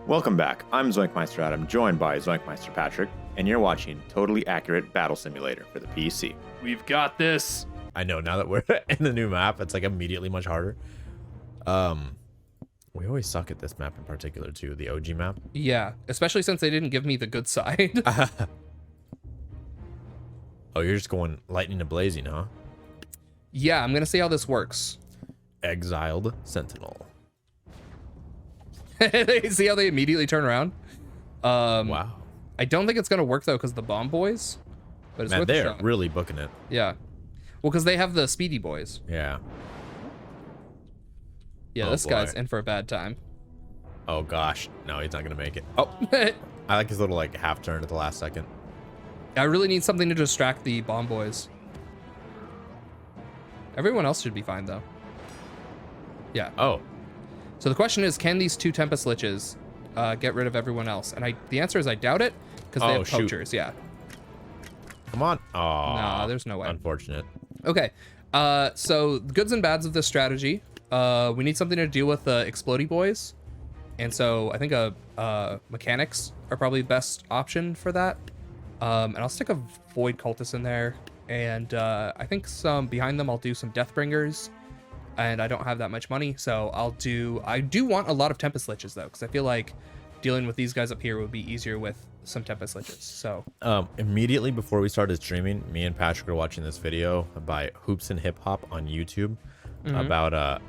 Welcome back. I'm Zoinkmeister Adam, joined by Zoinkmeister Patrick, and you're watching Totally Accurate Battle Simulator for the PC. We've got this. I know, now that we're in the new map, it's like immediately much harder. We always suck at this map in particular too, the OG map. Yeah, especially since they didn't give me the good side. Oh, you're just going lightning and blazing, huh? Yeah, I'm gonna see how this works. Exiled Sentinel. See how they immediately turn around? Wow. I don't think it's gonna work though because the bomb boys. But it's Man, worth a they're shot. really booking it. Yeah. Well, because they have the speedy boys. Yeah. Yeah, Oh, this guy's boy. in for a bad time. Oh gosh, no, he's not gonna make it. Oh, I like his little like half turn at the last second. I really need something to distract the bomb boys. Everyone else should be fine though. Yeah. Oh, So the question is, can these two Tempest Liches get rid of everyone else? And the answer is I doubt it, because they Oh, have shoot. poachers. Yeah. come on. Oh, Nah, there's no way. Unfortunate. Okay. So the goods and bads of this strategy. We need something to deal with the explodey boys, and so I think mechanics are probably the best option for that. And I'll stick a void cultist in there, and I think behind them I'll do some Deathbringers. And I don't have that much money, so I do want a lot of Tempest Liches though, because I feel like dealing with these guys up here would be easier with some Tempest Liches. So Immediately before we started streaming, me and Patrick were watching this video by Hoops and Hip Hop on YouTube about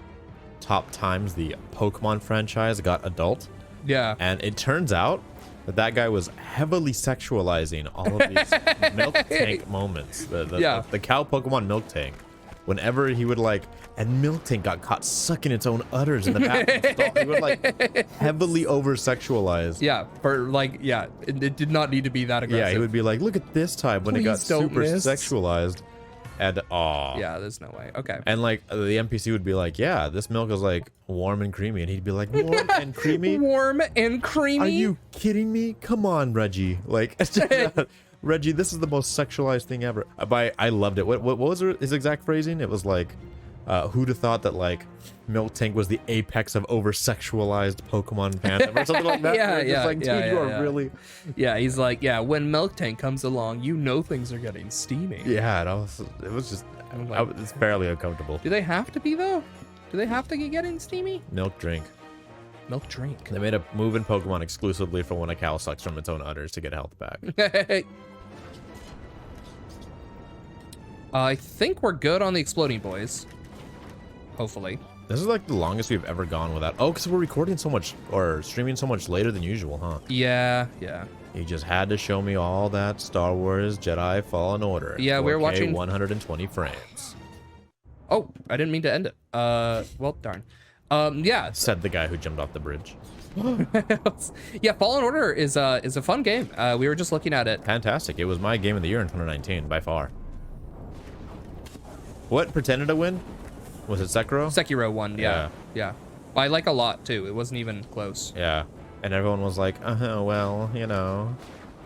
top times the Pokemon franchise got adult. yeah. And it turns out that guy was heavily sexualizing all of these milk tank moments. The cow Pokemon milk tank. Whenever he would and Milk Tank got caught sucking its own udders in the bathroom stall. He would heavily over sexualize. Yeah, it did not need to be that aggressive. Yeah, he would be like, look at this time when it got Please don't super miss. sexualized. And Yeah, there's no way. Okay. And the NPC would be like, yeah, this milk is warm and creamy. And he'd be like, warm and creamy? Warm and creamy. Are you kidding me? Come on, Reggie. Reggie, this is the most sexualized thing ever. I loved it. What was his exact phrasing? It was who'd have thought that Milk Tank was the apex of over-sexualized Pokemon fandom or something like that? You are really... Yeah, he's like, yeah, when Milk Tank comes along, you know things are getting steamy. Yeah, it was just... it's fairly uncomfortable. Do they have to be, though? Do they have to be getting steamy? Milk drink. Milk drink. They made a move in Pokemon exclusively for when a cow sucks from its own udders to get health back. I think we're good on the exploding boys. Hopefully. This is the longest we've ever gone without... Oh, because we're recording so much or streaming so much later than usual, huh? Yeah. You just had to show me all that Star Wars Jedi Fallen Order. Yeah, we were 4K, watching 120 frames. Oh, I didn't mean to end it. Well, darn. Yeah. Said the guy who jumped off the bridge. Yeah, Fallen Order is a fun game. We were just looking at it. Fantastic. It was my game of the year in 2019 by far. What pretended to win? Was it Sekiro? Sekiro won, yeah. I like a lot too. It wasn't even close. Yeah. And everyone was like, well,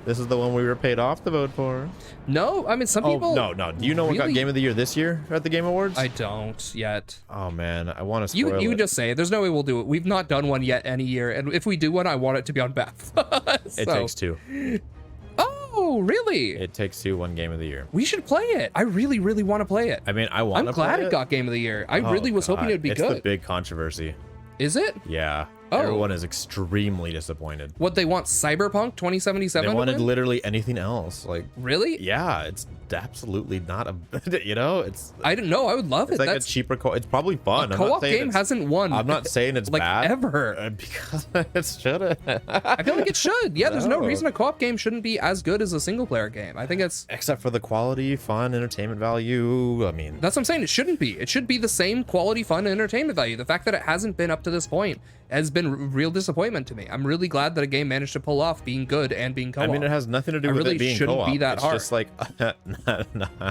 this is the one we were paid off to vote for. No, I mean some people. No. Do you know what got Game of the Year this year at the Game Awards? I don't yet. Oh man, I want to spoil You it. just say it. There's no way we'll do it. We've not done one yet any year, and if we do one, I want it to be on Beth. It takes two. Oh, really? It takes two. One Game of the Year. We should play it. I really, really want to play it. I mean, I want to. I'm glad it got Game of the Year. I really was hoping it would be it's good. It's the big controversy. Is it? Yeah. Oh. Everyone is extremely disappointed. What they want? Cyberpunk 2077? They to wanted win? literally anything else. Really? Yeah, it's absolutely not a. It's. I didn't know. I would love It's it. a cheaper. It's probably fun. A co-op game hasn't won. I'm not saying it's bad ever. Because it should. I feel like it should. Yeah, there's no No. reason a co-op game shouldn't be as good as a single player game. I think it's. Except for the quality, fun, entertainment value. I mean, That's what I'm saying. It shouldn't be. It should be the same quality, fun, and entertainment value. The fact that it hasn't been up to this point has been real disappointment to me. I'm really glad that a game managed to pull off being good and being co-op. I mean, it has nothing to do with really it being shouldn't co-op. be that it's hard. just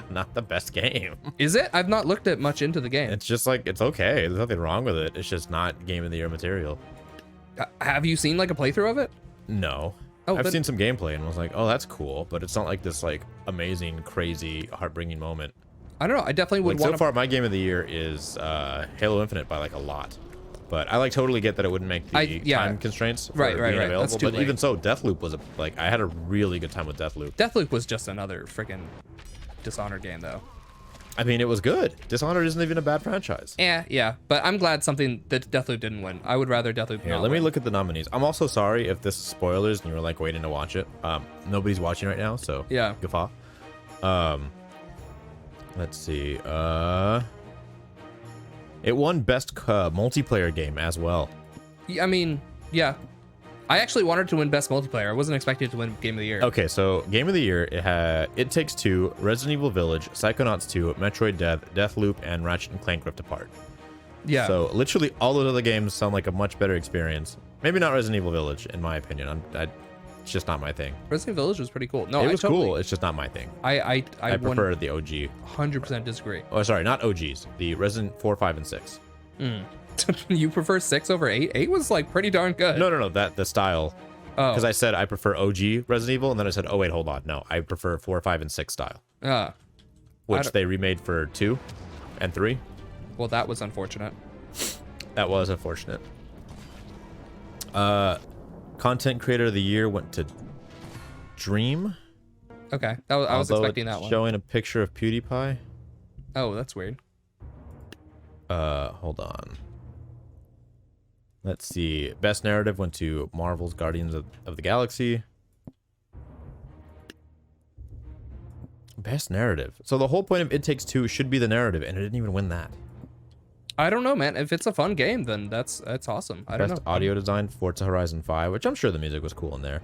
not the best game. Is it? I've not looked at much into the game. It's just it's okay. There's nothing wrong with it. It's just not Game of the Year material. Have you seen a playthrough of it? No. Oh, I've but- seen some gameplay and was like, oh, that's cool, but it's not this amazing, crazy, heartbreaking moment. I don't know. I definitely would So want far, my Game of the Year is Halo Infinite by a lot. But I like totally get that it wouldn't make the time constraints for right, being right. available. That's too But late. even so, Deathloop was like I had a really good time with Deathloop. Deathloop was just another freaking Dishonored game, though. I mean, it was good. Dishonored isn't even a bad franchise. Yeah, but I'm glad something that Deathloop didn't win. I would rather Deathloop Here, not let me win. look at the nominees. I'm also sorry if this is spoilers and you were like waiting to watch it. Nobody's watching right now, so Yeah. guffaw. Let's see. It won best multiplayer game as well. I mean, yeah. I actually wanted to win Best Multiplayer. I wasn't expecting to win Game of the Year. Okay, so Game of the Year, it had It Takes Two, Resident Evil Village, Psychonauts 2, Metroid Death, Deathloop, and Ratchet & Clank Rift Apart. Yeah. So literally all those other games sound like a much better experience. Maybe not Resident Evil Village, in my opinion. It's just not my thing. Resident Evil Village was pretty cool. No, It I was totally, cool. It's just not my thing. I prefer the OG. 100% disagree. Oh, sorry, not OGs. The Resident 4, 5, and 6. You prefer 6 over 8? 8 was like pretty darn good. No. The style. Oh. Because I said I prefer OG Resident Evil, and then I said, oh wait, hold on. No, I prefer 4, 5, and 6 style, which they remade for 2 and 3. Well, that was unfortunate. That was unfortunate. Content Creator of the Year went to Dream. Okay, I was although expecting it's that one. showing a picture of PewDiePie. Oh, that's weird. Hold on. Let's see. Best Narrative went to Marvel's Guardians of the Galaxy. Best Narrative. So the whole point of It Takes Two should be the narrative, and it didn't even win that. I don't know, man. If it's a fun game, then that's awesome. I don't Best know. Audio Design, Forza Horizon 5, which I'm sure the music was cool in there.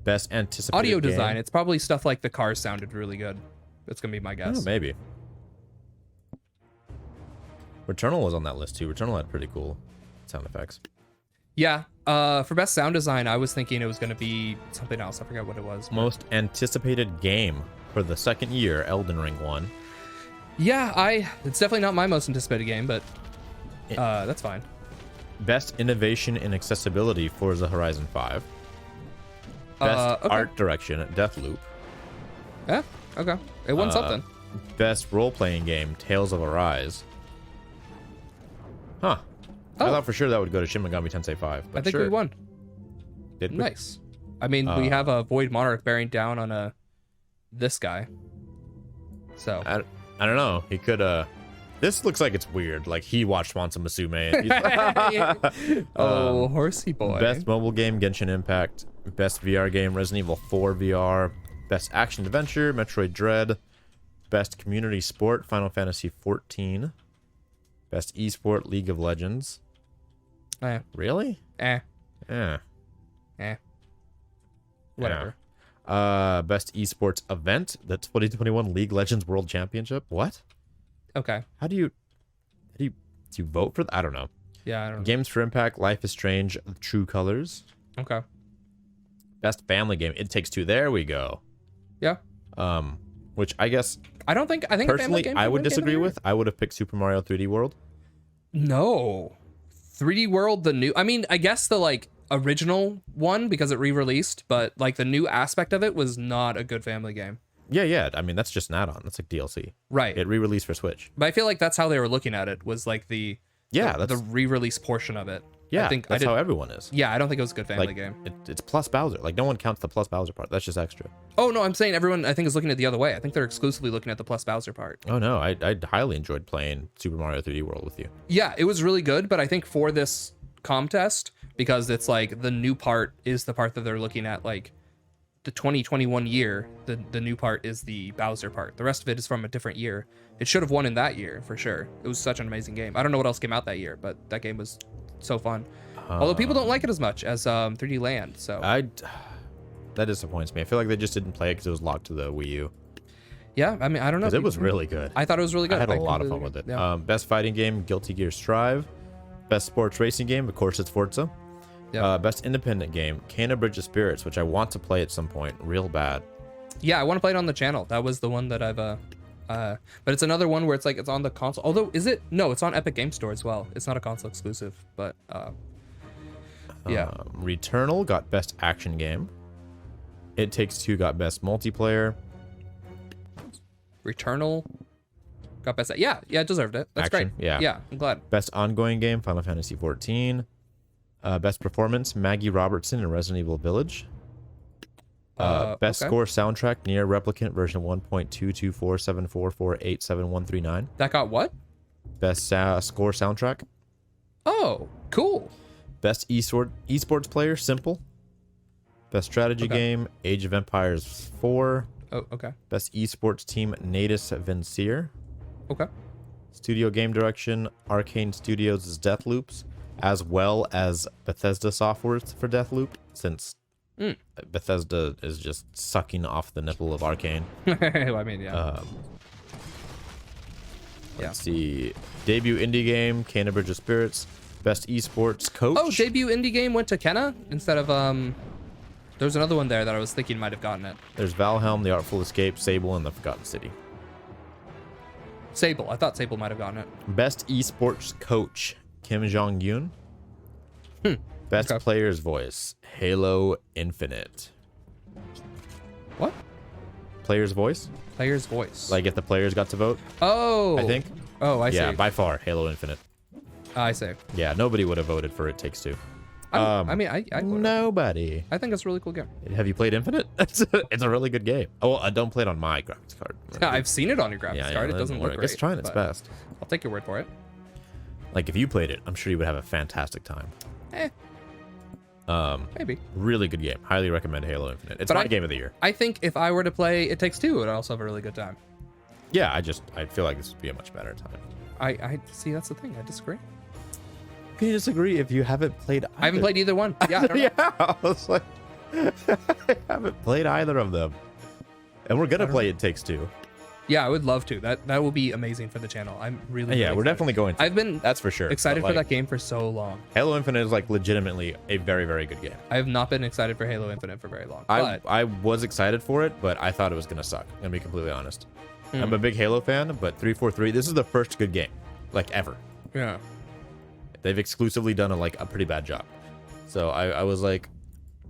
Best Anticipated Audio game. design. It's probably stuff like the cars sounded really good. That's gonna be my guess. Oh, maybe. Returnal was on that list too. Returnal had pretty cool sound effects. Yeah. For best sound design, I was thinking it was gonna be something else. I forgot what it was. Most anticipated game for the second year, Elden Ring won. Yeah, it's definitely not my most anticipated game, but that's fine. Best Innovation in Accessibility, Forza Horizon 5. Best Okay. Art Direction, Deathloop. Yeah. Okay. It won something. Best Role-Playing Game, Tales of Arise. Huh. I Oh. thought for sure that would go to Shin Megami Tensei 5. But I think sure. we won. Did we? Nice. I mean, we have a Void Monarch bearing down on this guy. So I don't know. He could this looks like it's weird. Like he watched Wansa Musume and he's oh, horsey boy. Best Mobile Game, Genshin Impact. Best VR Game, Resident Evil 4 VR. Best Action Adventure, Metroid Dread. Best Community Sport, Final Fantasy 14. Best Esport, League of Legends. Really? Eh. Yeah. Whatever. Best Esports Event, the 2021 League Legends World Championship. What? Okay. How do you vote for that? I don't know. Yeah, I don't know. Games for Impact, Life is Strange, True Colors. Okay. Best Family Game, It Takes Two. There we go. Yeah. Which I guess I think a Family personally Game I could would win Game of the disagree Year. with. I would have picked Super Mario 3D World. No. 3D World, the new. I mean, I guess the like original one because it re-released, but like the new aspect of it was not a good family game. Yeah. I mean, that's just an add-on. That's like DLC. Right. It re-released for Switch. But I feel like that's how they were looking at it, was like the re-release portion of it. Yeah, I think that's how everyone is. Yeah, I don't think it was a good family Like game. it's plus Bowser. Like no one counts the plus Bowser part. That's just extra. Oh no, I'm saying everyone I think is looking at the other way. I think they're exclusively looking at the plus Bowser part. Oh no, I highly enjoyed playing Super Mario 3D World with you. Yeah, it was really good, but I think for this contest, because it's like the new part is the part that they're looking at, like the 2021 year, the new part is the Bowser part. The rest of it is from a different year. It should have won in that year for sure. It was such an amazing game. I don't know what else came out that year, but that game was so fun. Although people don't like it as much as 3D Land, so that disappoints me. I feel like they just didn't play it because it was locked to the Wii U. yeah, I mean, I don't know. Because it was really good. I thought it was really good. I had a lot of fun with it. Yeah. Best fighting game, Guilty Gear Strive. Best sports racing game, of course, it's Forza. Yeah. Best independent game, Kena Bridge of Spirits, which I want to play at some point, real bad. Yeah, I want to play it on the channel. That was the one that I've but it's another one where it's like it's on the console. Although is it? No, it's on Epic Game Store as well. It's not a console exclusive, but yeah. Returnal got best action game. It Takes Two got best multiplayer. Returnal Got best. Yeah, it deserved it. That's Action, great. yeah. Yeah, I'm glad. Best ongoing game, Final Fantasy 14. Best performance, Maggie Robertson in Resident Evil Village. Best okay. score soundtrack, Nier Replicant version 1.22474487139. That got what? Best score soundtrack. Oh, cool. Best esports player, Simple. Best strategy game, Age of Empires 4. Oh, okay. Best esports team, Natus Vincier. Okay. Studio game direction, Arcane Studios' Deathloops, as well as Bethesda software for Deathloop, since Bethesda is just sucking off the nipple of Arcane. I mean, yeah. Let's see. Debut indie game, Kena Bridge of Spirits. Best esports coach. Oh, debut indie game went to Kenna instead of There was another one there that I was thinking might have gotten it. There's Valhelm, The Artful Escape, Sable, and The Forgotten City. Sable. I thought Sable might have gotten it. Best esports coach, Kim Jong-un. Best player's voice, Halo Infinite. What? Player's voice? Player's voice. Like if the players got to vote, Oh. I think. Oh, I see. Yeah, by far, Halo Infinite. I see. Yeah, nobody would have voted for It Takes Two. I mean, I would've. Nobody. I think it's a really cool game. Have you played Infinite? It's a really good game. Oh, I don't play it on my graphics card. I've seen it on your graphics card. It doesn't look great. It's trying its but best. I'll take your word for it. Like if you played it, I'm sure you would have a fantastic time. Maybe. Really good game. Highly recommend Halo Infinite. It's But my game of the year. I think if I were to play It Takes Two, I'd also have a really good time. Yeah, I feel like this would be a much better time. I see. That's the thing. I disagree. Can you disagree if you haven't played either? I haven't played either one. Yeah. I don't know. Yeah, I was like, I haven't played either of them. And we're gonna play It Takes Two. Yeah, I would love to. That will be amazing for the channel. I'm really Yeah, we're excited. definitely going to. I've been That's for sure. excited But, for like, that game for so long. Halo Infinite is like legitimately a very, very good game. I have not been excited for Halo Infinite for very long. I was excited for it, but I thought it was gonna suck. I'm gonna be completely honest. I'm a big Halo fan, but 343, this is the first good game, like ever. Yeah. They've exclusively done a pretty bad job. So I was like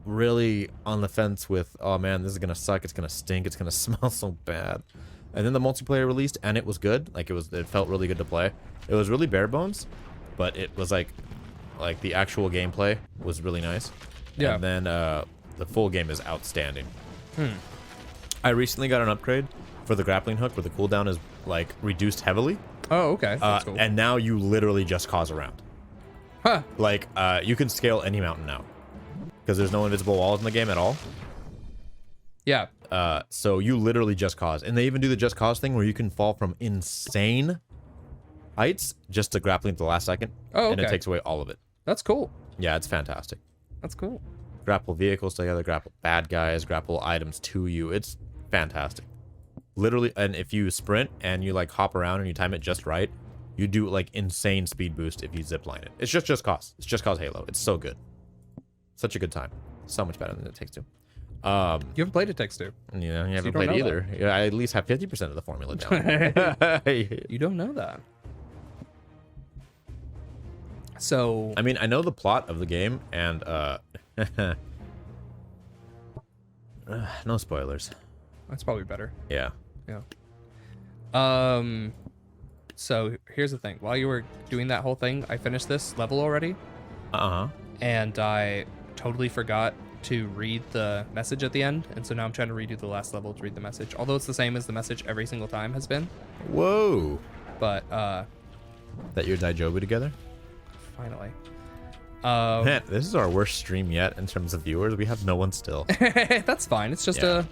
really on the fence with, oh man, this is gonna suck. It's gonna stink. It's gonna smell so bad. And then the multiplayer released, and it was good. It felt really good to play. It was really bare bones, but it was like the actual gameplay was really nice. Yeah. And then the full game is outstanding. I recently got an upgrade for the grappling hook, where the cooldown is like reduced heavily. Oh, okay. That's cool. And now you literally just cause a round. Huh. Like you can scale any mountain now, because there's no invisible walls in the game at all. Yeah. So you literally just cause, and they even do the just cause thing where you can fall from insane heights just to grappling at the last second. Oh, And it okay. takes away all of it. That's cool. Yeah, it's fantastic. That's cool. Grapple vehicles together, grapple bad guys, grapple items to you. It's fantastic. Literally, and if you sprint and you like hop around and you time it just right, you do like insane speed boost if you zipline it. It's just cause. It's just cause Halo. It's so good. Such a good time. So much better than It Takes Two. You haven't played It Takes Two. You know, you haven't don't played know either. Yeah, I at least have 50% of the formula down. You don't know that. So I mean, I know the plot of the game, and no spoilers. that's probably better. Yeah. Yeah. So here's the thing. While you were doing that whole thing, I finished this level already, and I totally forgot to read the message at the end, and so now I'm trying to redo the last level to read the message. Although it's the same as the message every single time has been, Whoa. but That you're Daijobu together? finally. Man, this is our worst stream yet in terms of viewers. We have no one still. That's fine. It's just Yeah.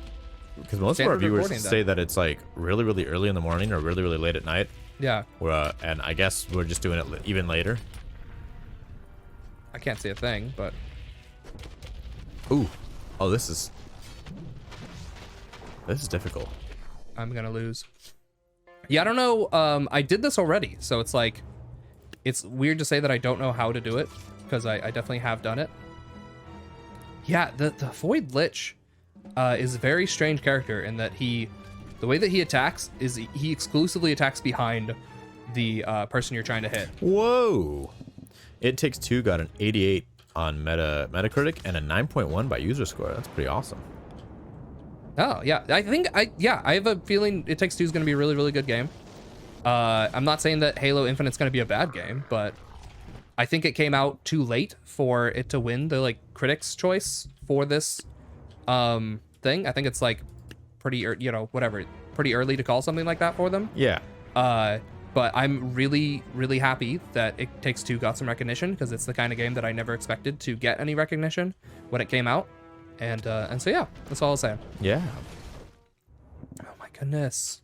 Because most of our Standard viewers recording say that it's like really, really early in the morning or really, really late at night. yeah. And I guess we're just doing it even later. I can't see a thing, but Ooh. Oh, this is difficult. I'm gonna lose. Yeah, I don't know. I did this already, so it's like, it's weird to say that I don't know how to do it, because I definitely have done it. Yeah, the Void Lich is a very strange character in that the way that he attacks is he exclusively attacks behind the person you're trying to hit. Whoa. It Takes Two got an 88 on Metacritic and a 9.1 by user score. That's pretty awesome. Oh yeah, I have a feeling It Takes Two is gonna be a really, really good game. I'm not saying that Halo Infinite's going to be a bad game, but I think it came out too late for it to win the like critics' choice for this thing. I think it's like pretty early to call something like that for them. Yeah. But I'm really, really happy that It Takes Two got some recognition, because it's the kind of game that I never expected to get any recognition when it came out. And so yeah, that's all I'll say. Yeah. Oh my goodness.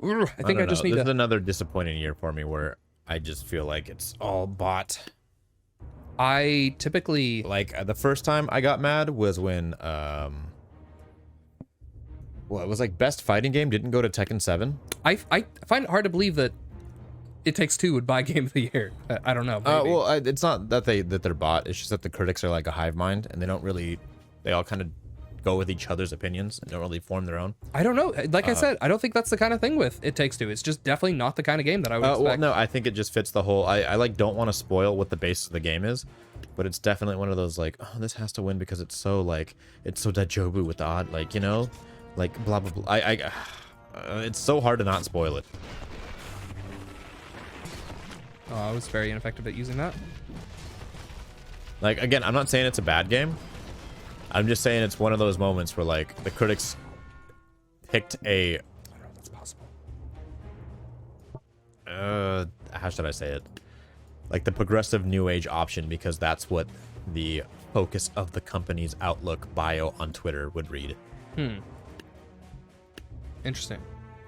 I think I just need This is to. another disappointing year for me where I just feel like it's all bot. I typically Like the first time I got mad was when well, it was like best fighting game didn't go to Tekken 7. I find it hard to believe that It Takes Two would buy Game of the Year. I don't know. Maybe. Well, it's not that they're bot. It's just that the critics are like a hive mind, and they all kind of go with each other's opinions and don't really form their own. I don't know. Like I said, I don't think that's the kind of thing with It Takes Two. It's just definitely not the kind of game that I would expect. Well, no, I think it just fits the whole. I like don't want to spoil what the base of the game is, but it's definitely one of those like, oh, this has to win because it's so Dajobu with the odd, like, you know, like blah blah blah. It's so hard to not spoil it. Oh, I was very ineffective at using that. Like, again, I'm not saying it's a bad game. I'm just saying it's one of those moments where like the critics picked a. I don't know if that's possible. How should I say it? Like the progressive new age option, because that's what the focus of the company's Outlook bio on Twitter would read. Interesting.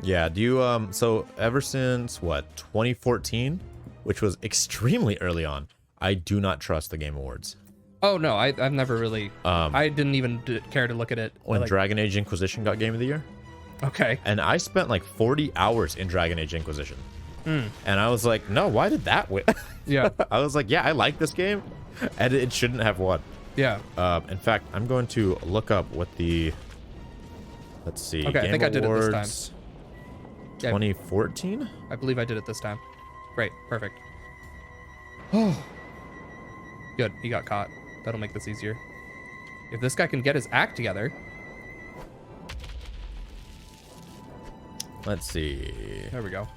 Yeah, do you so ever since what, 2014, which was extremely early on, I do not trust the Game Awards. Oh no, I've never really. I didn't even care to look at it. When Dragon Age Inquisition got Game of the Year. Okay. And I spent like 40 hours in Dragon Age Inquisition. And I was like, no, why did that win? Yeah. I was like, yeah, I like this game, and it shouldn't have won. Yeah. In fact, I'm going to look up what the. Let's see. Okay, Game I think I did it this Awards time. 2014. I believe I did it this time. Great. Perfect. Good. He got caught. That'll make this easier. If this guy can get his act together. Let's see. There we go.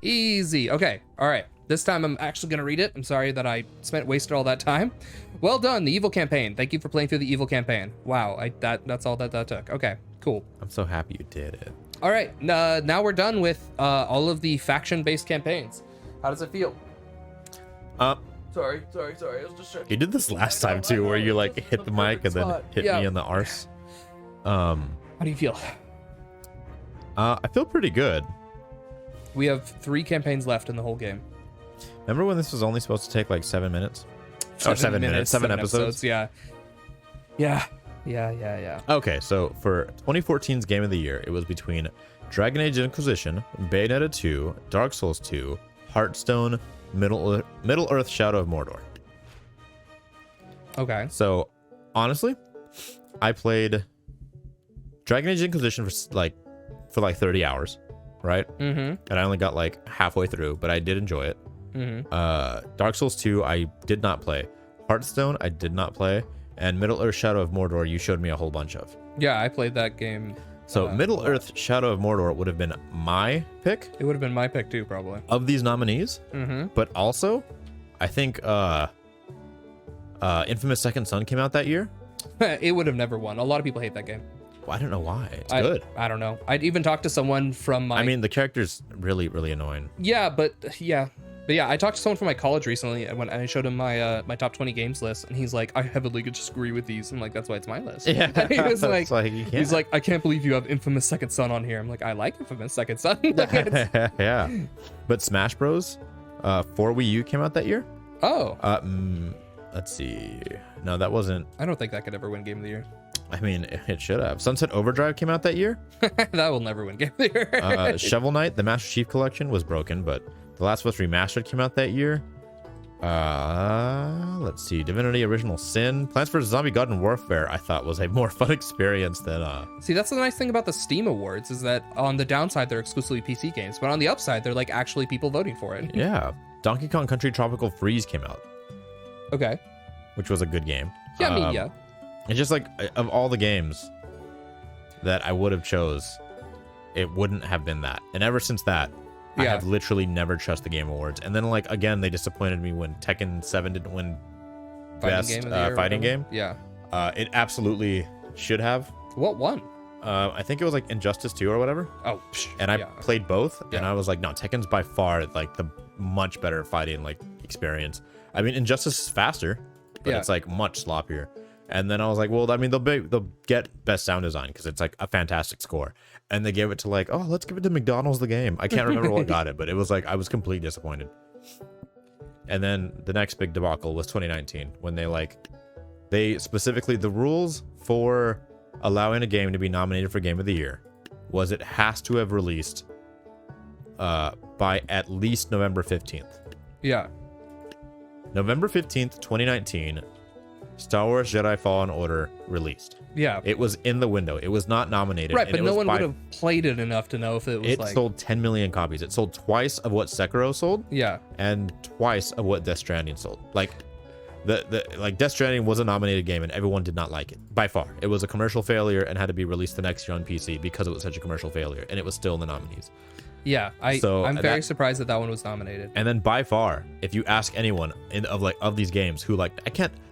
Easy. Okay. All right. This time I'm actually going to read it. I'm sorry that I wasted all that time. Well done, the Evil campaign. Thank you for playing through the Evil campaign. Wow. That's all that took. Okay. Cool. I'm so happy you did it. All right. Now we're done with all of the faction-based campaigns. How does it feel? Sorry. I was just You did this last time too, where you like hit the mic and then hit me in the arse. How do you feel? I feel pretty good. We have 3 campaigns left in the whole game. Remember when this was only supposed to take like 7 minutes? Or 7 minutes, 7 episodes? Yeah. Okay, so for 2014's Game of the Year, it was between Dragon Age Inquisition, Bayonetta 2, Dark Souls 2, Hearthstone, Middle Earth Shadow of Mordor. Okay. So, honestly, I played Dragon Age Inquisition for like 30 hours, right? Mm-hmm. And I only got like halfway through, but I did enjoy it. Mm-hmm. Dark Souls 2, I did not play. Hearthstone, I did not play. And Middle Earth Shadow of Mordor, you showed me a whole bunch of. Yeah, I played that game. So Middle Earth Shadow of Mordor would have been my pick It would have been my pick too, probably. of these nominees. Mm-hmm. But also, I think Infamous Second Son came out that year. It would have never won. A lot of people hate that game. Well, I don't know why. It's good. I don't know. I'd even talked to someone from my... I mean, the character's really, really annoying. Yeah, but yeah, I talked to someone from my college recently when I showed him my my top 20 games list, and he's like, I heavily disagree with these. I'm like, that's why it's my list. Yeah. He was like, you he's like, I can't believe you have Infamous Second Son on here. I'm like, I like Infamous Second Son. Like, it's- yeah. But Smash Bros. For Wii U came out that year. Oh, Let's see. No, that wasn't. I don't think that could ever win Game of the Year. I mean, it should have. Sunset Overdrive came out that year. That will never win Game of the Year. Shovel Knight, the Master Chief Collection, was broken, but The Last of Us Remastered came out that year. Let's see. Divinity Original Sin. Plants vs. Zombie Garden Warfare, I thought was a more fun experience than... See, that's the nice thing about the Steam Awards, is that on the downside, they're exclusively PC games, but on the upside, they're like actually people voting for it. Yeah. Donkey Kong Country Tropical Freeze came out, Okay. which was a good game. Yeah, I mean, yeah. It's just like, of all the games that I would have chose, it wouldn't have been that. And ever since that, I Yeah. have literally never trusted the Game Awards. And then, like, again, they disappointed me when Tekken 7 didn't win best Game of the year or fighting whatever. game. Yeah. It absolutely should have. What won? I think it was like Injustice 2 or whatever. Oh, And I yeah. played both, and Yeah. I was like, no, Tekken's by far like the much better fighting like experience. I mean, Injustice is faster, but Yeah. it's like much sloppier. And then I was like, well, I mean, they'll get best sound design because it's like a fantastic score. And they gave it to like, oh, let's give it to McDonald's the game. I can't remember what got it, but it was like I was completely disappointed. And then the next big debacle was 2019 when they specifically the rules for allowing a game to be nominated for Game of the Year was it has to have released by at least November 15th. Yeah. November 15th, 2019, Star Wars Jedi Fallen Order released. Yeah. It was in the window. It was not nominated. Right, and but it no was one would have played it enough to know if it was It like. sold 10 million copies. It sold twice of what Sekiro sold Yeah. and twice of what Death Stranding sold. Like like Death Stranding was a nominated game and everyone did not like it by far. It was a commercial failure and had to be released the next year on PC because it was such a commercial failure, and it was still in the nominees. Yeah. So I'm very that- surprised that one was nominated. And then by far, if you ask anyone of these games who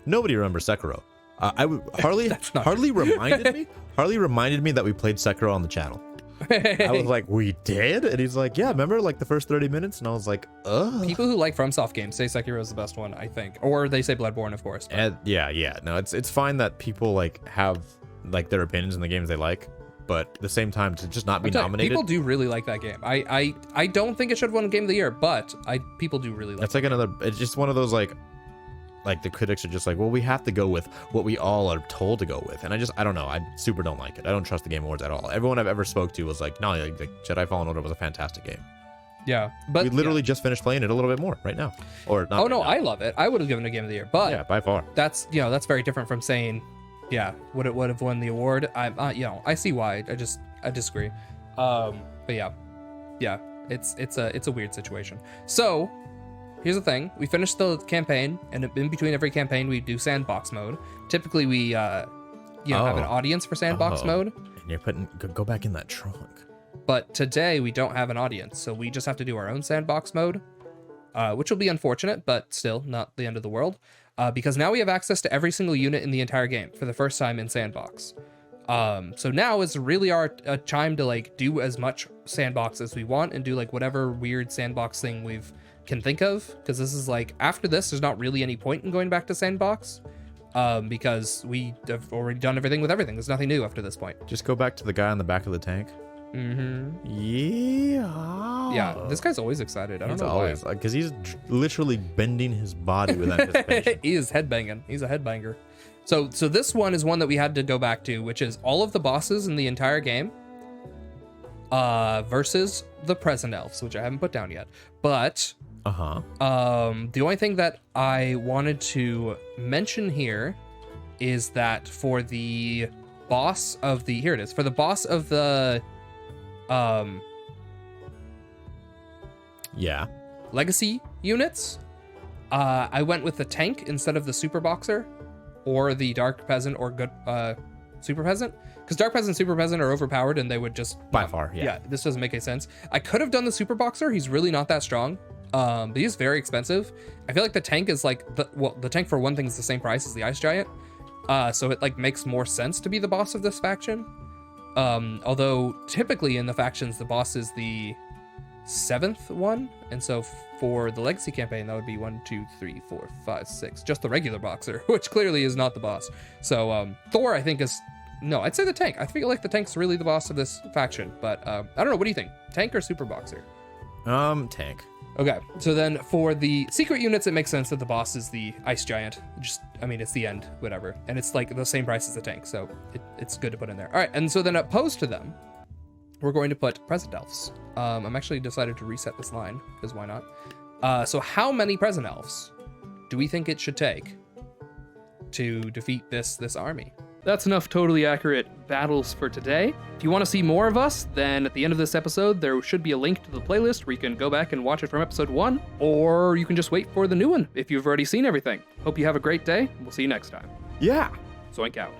nobody remembers Sekiro. I would That's not Harley reminded me. Harley reminded me that we played Sekiro on the channel. I was like, we did? And he's like, yeah, remember like the first 30 minutes? And I was like, ugh. People who like FromSoft games say Sekiro is the best one, I think. Or they say Bloodborne, of course. but- And yeah. No, it's fine that people like have like their opinions in the games they like, but at the same time to just not be I'll tell you, nominated. people do really like that game. I don't think it should have won Game of the Year, but people do really like That's like another. It's just one of those like the critics are just like, well, we have to go with what we all are told to go with, and I don't know. I super don't like it. I don't trust the Game Awards at all. Everyone I've ever spoke to was like, no, like Jedi Fallen Order was a fantastic game. Yeah, but We literally just finished playing it a little bit more right now, or not. Oh right no, now. I love it. I would have given it a Game of the Year, but Yeah, by far. that's that's very different from saying, yeah, would it would have won the award? I see why. I disagree. But yeah, it's a weird situation. So here's the thing: we finished the campaign, and in between every campaign, we do sandbox mode. Typically, we have an audience for sandbox Oh. mode. And you're go back in that trunk. But today we don't have an audience, so we just have to do our own sandbox mode, which will be unfortunate, but still not the end of the world, because now we have access to every single unit in the entire game for the first time in sandbox. So now is really our time to like do as much sandbox as we want and do like whatever weird sandbox thing we can think of, because this is like after this, there's not really any point in going back to sandbox, because we have already done everything with everything. There's nothing new after this point. Just go back to the guy on the back of the tank. Yeah. Yeah, this guy's always excited. I don't He's know always why. because he's literally bending his body with anticipation. He is headbanging. He's a headbanger. So this one is one that we had to go back to, which is all of the bosses in the entire game versus the present elves, which I haven't put down yet. But the only thing that I wanted to mention here is that for the boss of the for the boss of the Yeah. legacy units, I went with the tank instead of the super boxer or the dark peasant or good super peasant, because dark peasant and super peasant are overpowered and they would just By far, yeah. this doesn't make any sense. I could have done the super boxer. He's really not that strong, but he's very expensive. I feel like the tank is like the tank for one thing is the same price as the ice giant, so it like makes more sense to be the boss of this faction. Although typically in the factions the boss is the 7th one, and so for the legacy campaign that would be 1 2 3 4 5 6, just the regular boxer, which clearly is not the boss. So Thor, I think, is no, I'd say the tank. I feel like the tank's really the boss of this faction, but I don't know. What do you think, tank or super boxer? Tank. Okay, so then for the secret units, it makes sense that the boss is the ice giant. It's the end, whatever, and it's like the same price as the tank, so it's good to put in there. All right, and so then opposed to them, we're going to put present elves. I'm actually decided to reset this line, because why not? So how many present elves do we think it should take to defeat this army? That's enough totally accurate battles for today. If you want to see more of us, then at the end of this episode, there should be a link to the playlist where you can go back and watch it from episode 1, or you can just wait for the new one if you've already seen everything. Hope you have a great day. We'll see you next time. Yeah. Zoink out.